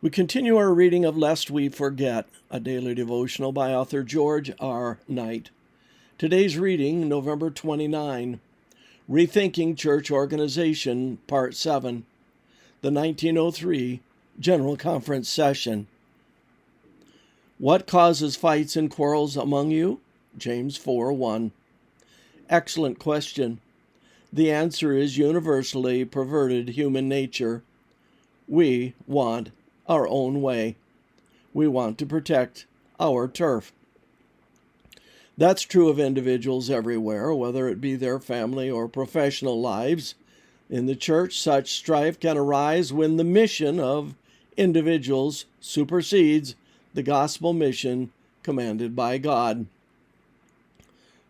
We continue our reading of Lest We Forget, a daily devotional by author George R. Knight. Today's reading, November 29, Rethinking Church Organization, Part 7, the 1903 General Conference Session. What causes fights and quarrels among you? James 4:1. Excellent question. The answer is universally perverted human nature. We want our own way. We want to protect our turf. That's true of individuals everywhere, whether it be their family or professional lives. In the church, such strife can arise when the mission of individuals supersedes the gospel mission commanded by God.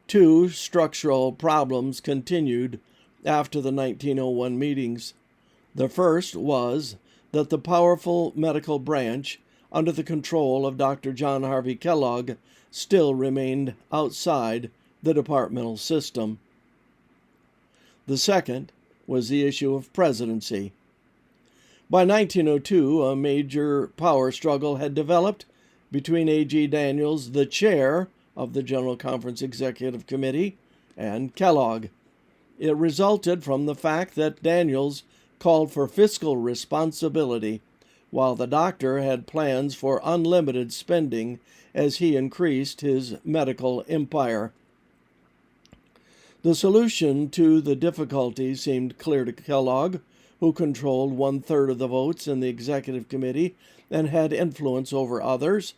Two structural problems continued after the 1901 meetings. The first was that the powerful medical branch, under the control of Dr. John Harvey Kellogg, still remained outside the departmental system. The second was the issue of presidency. By 1902, a major power struggle had developed between A.G. Daniels, the chair of the General Conference Executive Committee, and Kellogg. It resulted from the fact that Daniels called for fiscal responsibility, while the doctor had plans for unlimited spending as he increased his medical empire. The solution to the difficulty seemed clear to Kellogg, who controlled 1/3 of the votes in the executive committee and had influence over others.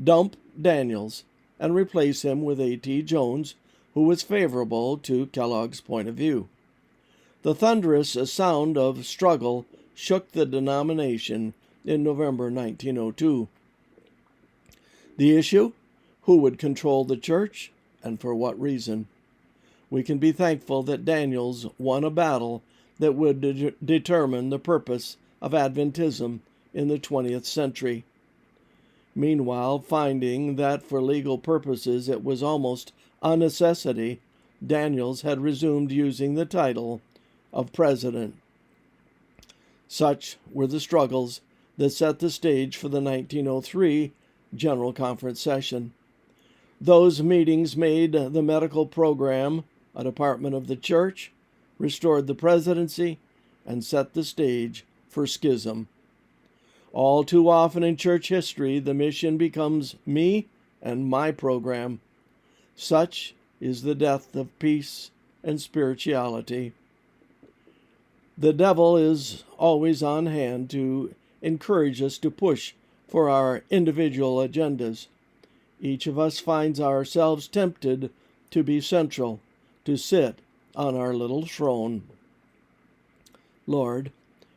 Dump Daniels and replace him with A.T. Jones, who was favorable to Kellogg's point of view. The thunderous sound of struggle shook the denomination in November 1902. The issue? Who would control the church, and for what reason? We can be thankful that Daniels won a battle that would determine the purpose of Adventism in the 20th century. Meanwhile, finding that for legal purposes it was almost a necessity, Daniels had resumed using the title of president. Such were the struggles that set the stage for the 1903 General Conference session. Those meetings made the medical program a department of the church, restored the presidency, and set the stage for schism. All too often in church history, the mission becomes me and my program. Such is the death of peace and spirituality. The devil is always on hand to encourage us to push for our individual agendas. Each of us finds ourselves tempted to be central, to sit on our little throne. Lord,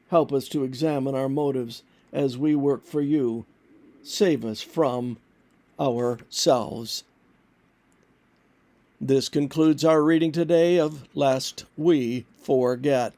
help us to examine our motives as we work for you. Save us from ourselves. This concludes our reading today of Lest We Forget.